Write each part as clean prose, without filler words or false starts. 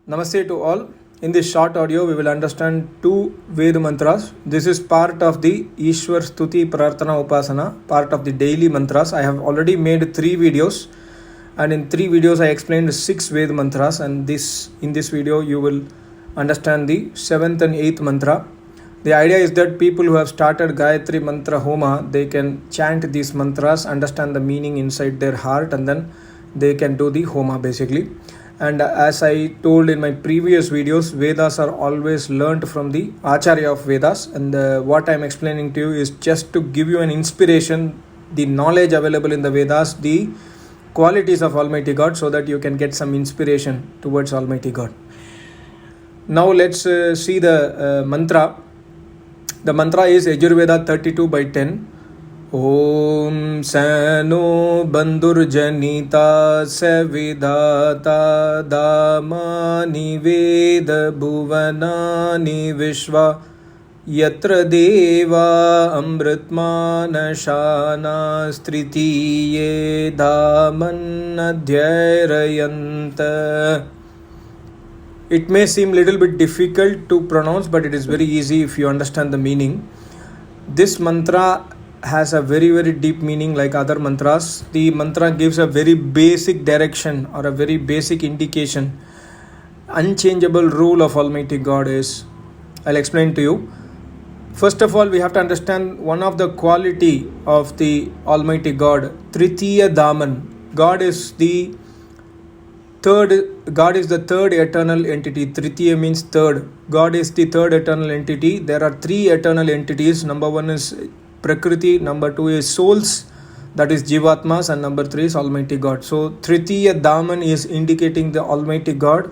Namaste to all. In this short audio, we will understand two Ved mantras. This is part of the Ishwar Stuti Prarthana Upasana, part of the daily mantras. I have already made 3 videos, and in 3 videos I explained 6 Ved mantras, and in this video you will understand the 7th and 8th mantra. The idea is that people who have started Gayatri Mantra Homa, they can chant these mantras, understand the meaning inside their heart, and then they can do the Homa basically. And as I told in my previous videos, Vedas are always learnt from the Acharya of Vedas, and what I am explaining to you is just to give you an inspiration, the knowledge available in the Vedas, the qualities of Almighty God, so that you can get some inspiration towards Almighty God. Now let's see the mantra. The mantra is Yajurveda 32/10. Om Sano Bandurjanita Savidata Damani Veda Bhuvanani Vishwa Yatra Deva Amritmana Shana Stritiye Dhaman Adhyayarayanta. It may seem little bit difficult to pronounce, but it is very easy if you understand the meaning. This mantra has a very, very deep meaning like other mantras. The mantra gives a very basic direction or a very basic indication. Unchangeable rule of Almighty God is, I'll explain to you. First of all, we have to understand one of the quality of the Almighty God, Tritiya Daman. God is the third eternal entity. Tritiya means third. God is the third eternal entity. There are 3 eternal entities. Number 1 is Prakriti, number 2 is souls, that is Jivatmas, and number 3 is Almighty God. So Tritiya Daman is indicating the Almighty God,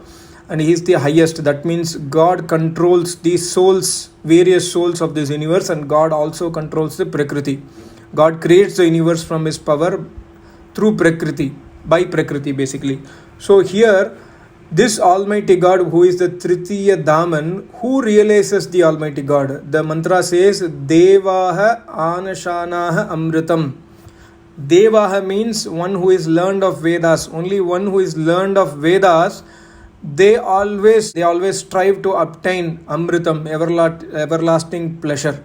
and He is the highest. That means God controls the souls, various souls of this universe, and God also controls the Prakriti. God creates the universe from His power through Prakriti, by Prakriti basically. So here, this Almighty God, who is the Tritiya Daman, who realizes the Almighty God? The mantra says, Devaha Anashanaha Amritam. Devaha means one who is learned of Vedas. Only one who is learned of Vedas, they always strive to obtain Amritam, everlasting pleasure.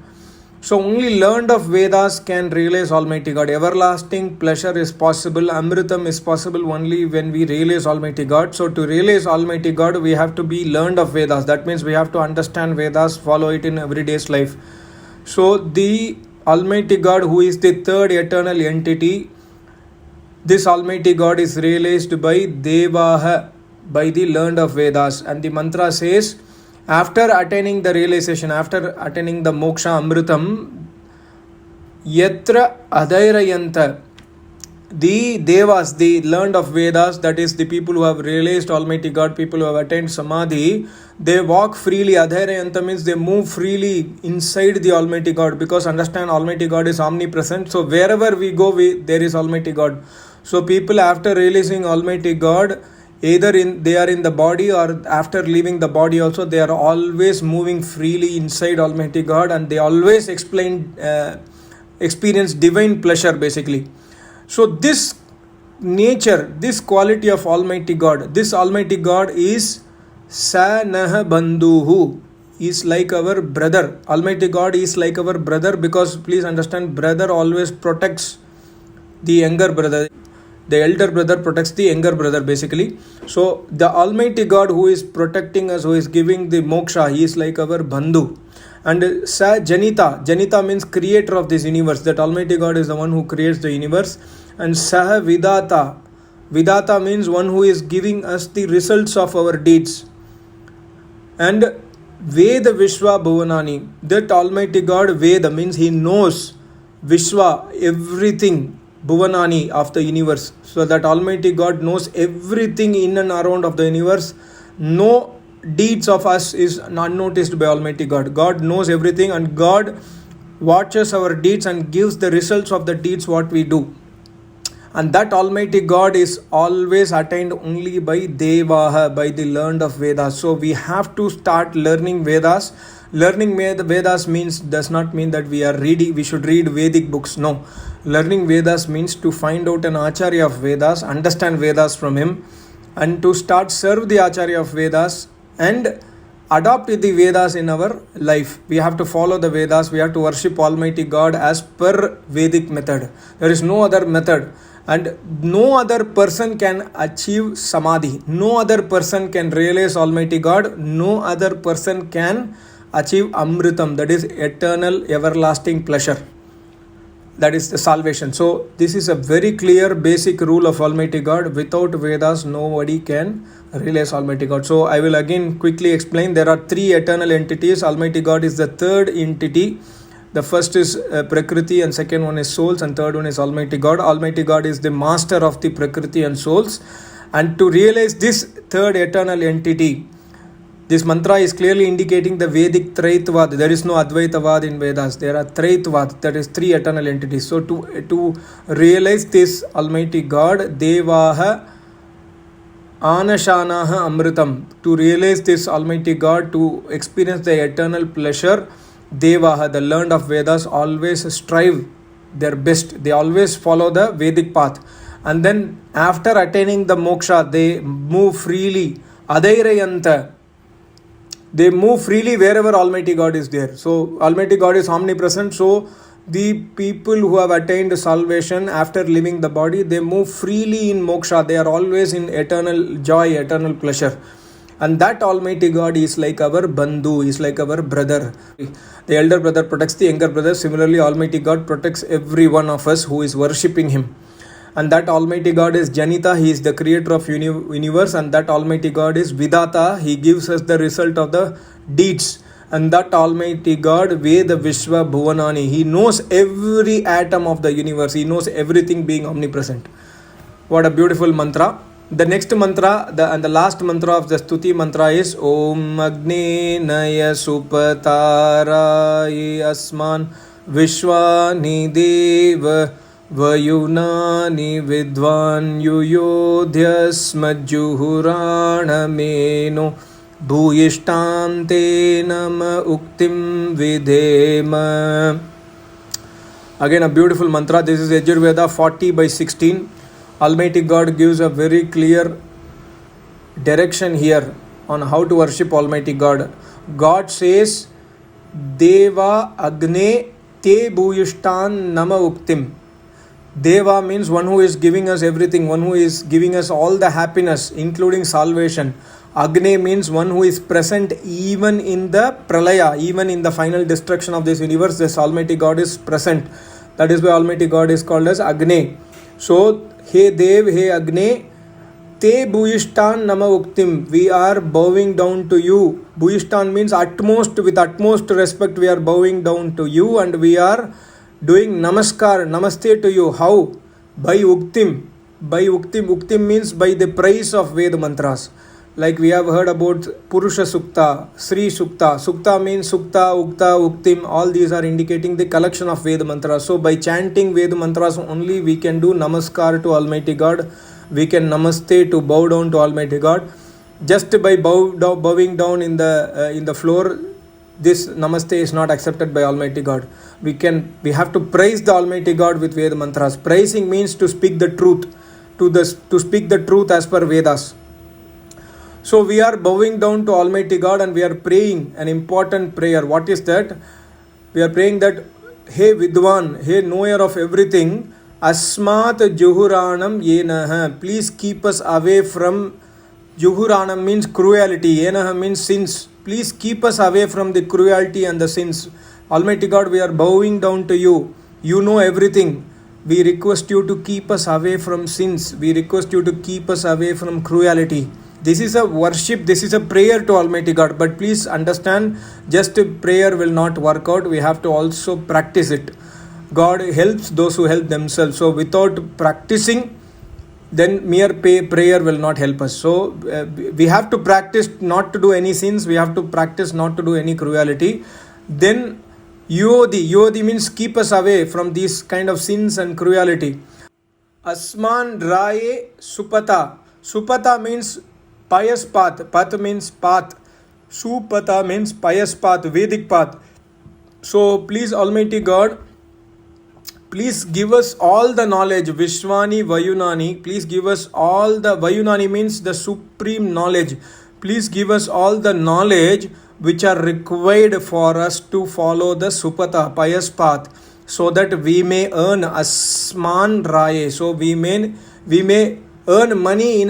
So only learned of Vedas can realize Almighty God. Everlasting pleasure is possible. Amritam is possible only when we realize Almighty God. So to realize Almighty God, we have to be learned of Vedas. That means we have to understand Vedas, follow it in everyday's life. So the Almighty God, who is the third eternal entity, this Almighty God is realized by Devaha, by the learned of Vedas. And the mantra says, after attaining the realization, after attaining the moksha amritam, yatra adhairayanta, the devas, the learned of Vedas, that is the people who have realized Almighty God, people who have attained samadhi, they walk freely. Adhairayanta means they move freely inside the Almighty God, because understand Almighty God is omnipresent. So wherever we go, there is Almighty God. So people after realizing Almighty God, either they are in the body or after leaving the body also, they are always moving freely inside Almighty God, and they always experience divine pleasure basically. So this nature, this quality of Almighty God, this Almighty God is Sanaha Bandhuhu, is like our brother. Almighty God is like our brother, because please understand, brother always protects the younger brother. The elder brother protects the younger brother basically. So the Almighty God who is protecting us, who is giving the moksha, He is like our bandhu. And Sa Janita means creator of this universe. That Almighty God is the one who creates the universe. And Saha Vidata means one who is giving us the results of our deeds. And Veda Vishwa Bhuvanani, that Almighty God, Veda means He knows, Vishwa, everything, Bhuvanani, of the universe. So that Almighty God knows everything in and around of the universe. No deeds of us is not noticed by Almighty God. God knows everything, and God watches our deeds and gives the results of the deeds what we do. And that Almighty God is always attained only by Devaha, by the learned of Vedas. So we have to start learning Vedas. Learning Vedas does not mean that we should read Vedic books. No. Learning Vedas means to find out an Acharya of Vedas, understand Vedas from him, and to start serve the Acharya of Vedas and adopt the Vedas in our life. We have to follow the Vedas. We have to worship Almighty God as per Vedic method. There is no other method, and no other person can achieve samadhi. No other person can realize Almighty God. No other person can achieve amritam, that is eternal everlasting pleasure. That is the salvation. So this is a very clear basic rule of Almighty God. Without Vedas, nobody can realize Almighty God. So I will again quickly explain. There are three eternal entities. Almighty God is the third entity. The first is Prakriti, and second one is souls, and third one is Almighty God. Almighty God is the master of the Prakriti and souls. And to realize this third eternal entity, this mantra is clearly indicating the Vedic Traitvad. There is no Advaitavad in Vedas. There are Traitvad, that is three eternal entities. So to realize this Almighty God, Devaha Anashanaha Amritam, to realize this Almighty God, to experience the eternal pleasure, Devaha, the learned of Vedas, always strive their best. They always follow the Vedic path. And then after attaining the moksha, they move freely. Adairayanta. They move freely wherever Almighty God is there. So Almighty God is omnipresent. So the people who have attained salvation after leaving the body, they move freely in moksha. They are always in eternal joy, eternal pleasure. And that Almighty God is like our bandhu, is like our brother. The elder brother protects the younger brother. Similarly, Almighty God protects every one of us who is worshipping Him. And that Almighty God is Janita, He is the creator of universe, and that Almighty God is Vidata, He gives us the result of the deeds. And that Almighty God, Veda Vishwa Bhuvanani, He knows every atom of the universe, He knows everything being omnipresent. What a beautiful mantra. The next mantra, and the last mantra of the Stuti mantra is Om Agne Naya Supatarai Asman Vishwani Deva Vayunani Vidvan Yuyodhyasmajjuhuranameno Bhuyishtante Nama Uktim Vidhema. Again a beautiful mantra. This is Yajurveda 40/16. Almighty God gives a very clear direction here on how to worship Almighty God. God says, Deva Agne Te Bhuyishtan Nama Uktim. Deva means one who is giving us everything, one who is giving us all the happiness, including salvation. Agne means one who is present even in the pralaya, even in the final destruction of this universe. This Almighty God is present. That is why Almighty God is called as Agne. So, He Dev, He Agne, Te Bhuyishtan Nama Uktim. We are bowing down to you. Bhuyishtan means utmost, with utmost respect, we are bowing down to you, and we are doing namaskar, namaste to you. How? By Uktim. By Uktim. Uktim means by the praise of Veda mantras. Like we have heard about Purusha Sukta, Sri Sukta. Sukta means Sukta, Ukta, Uktim. All these are indicating the collection of Veda mantras. So by chanting Veda mantras only, we can do namaskar to Almighty God. We can namaste, to bow down to Almighty God. Just by bowing down in the floor, this namaste is not accepted by Almighty God. We have to praise the Almighty God with Veda mantras. Praising means to speak the truth, to speak the truth as per Vedas. So we are bowing down to Almighty God and we are praying an important prayer. What is that? We are praying that, Hey Vidwan, Hey knower of everything, Asmat Juhuranam Yenaha, please keep us away from, Juhuranam means cruelty, Yenaha means sins. Please keep us away from the cruelty and the sins. Almighty God, we are bowing down to you. You know everything. We request you to keep us away from sins. We request you to keep us away from cruelty. This is a worship, this is a prayer to Almighty God. But please understand, just a prayer will not work out. We have to also practice it. God helps those who help themselves. So without practicing, then mere prayer will not help us. So we have to practice not to do any sins. We have to practice not to do any cruelty. Then Yodi means keep us away from these kind of sins and cruelty. Asman Raye Supata. Supata means pious path. Path means path. Supata means pious path, Vedic path. So please Almighty God, please give us all the knowledge. Vishwani Vayunani, please give us all the, Vayunani means the supreme knowledge. Please give us all the knowledge which are required for us to follow the Supata, pious path, so that we may earn Asman Raye. So we may earn money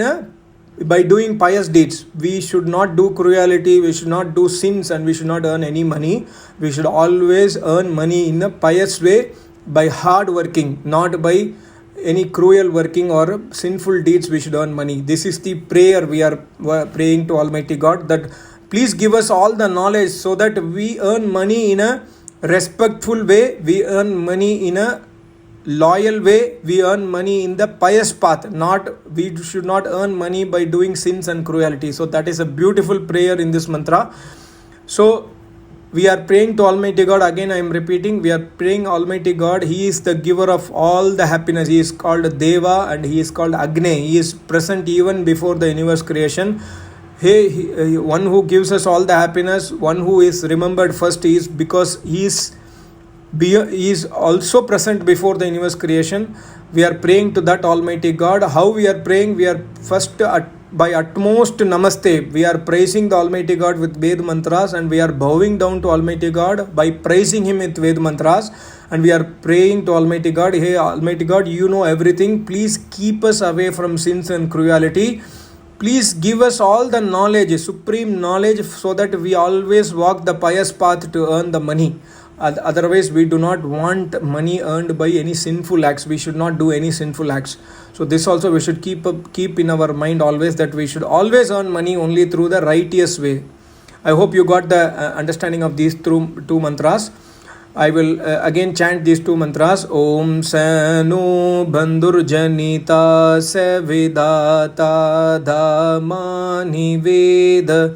by doing pious deeds. We should not do cruelty, we should not do sins, and we should not earn any money. We should always earn money in a pious way, by hard working, not by any cruel working or sinful deeds. We should earn money. This is the prayer we are praying to Almighty God, that please give us all the knowledge so that we earn money in a respectful way, we earn money in a loyal way, we earn money in the pious path. We should not earn money by doing sins and cruelty. So that is a beautiful prayer in this mantra. So we are praying to Almighty God. Again I am repeating, we are praying Almighty God. He is the giver of all the happiness. He is called Deva and he is called Agne. He is present even before the universe creation. One who gives us all the happiness, one who is remembered first, is because he is also present before the universe creation. We are praying to that Almighty God. How we are praying? We are first by utmost namaste, we are praising the Almighty God with Ved mantras, and we are bowing down to Almighty God by praising him with Ved mantras, and we are praying to Almighty God, hey Almighty God, you know everything, please keep us away from sins and cruelty. Please give us all the knowledge, supreme knowledge, so that we always walk the pious path to earn the money. Otherwise we do not want money earned by any sinful acts. We should not do any sinful acts. So this also we should keep in our mind always, that we should always earn money only through the righteous way. I hope you got the understanding of these two mantras. I will again chant these two mantras. Om Sanu Bandhur Janita Sevidata Dhamani Veda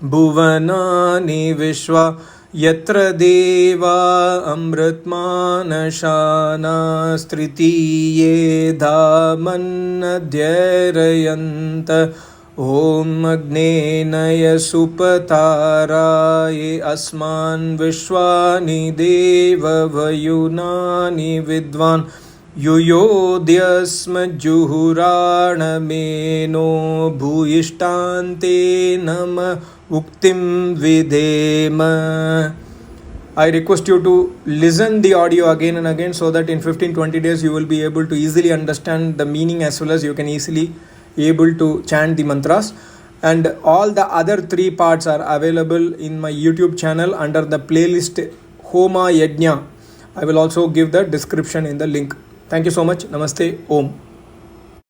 Bhuvanani Vishwa Yatra Deva Amritmanashana Stritiye Dhamanadhyarayanta Om Agnenaya Supataraye Asman Vishwani Deva Vayunani Vidvan Yuyodyasma Juhurana Meno Bhuyishtante Nama Uktim Videma. I request you to listen the audio again and again, so that in 15-20 days you will be able to easily understand the meaning, as well as you can easily able to chant the mantras. And all the other 3 parts are available in my YouTube channel under the playlist Homa Yajna. I will also give the description in the link. Thank you so much. Namaste. Om.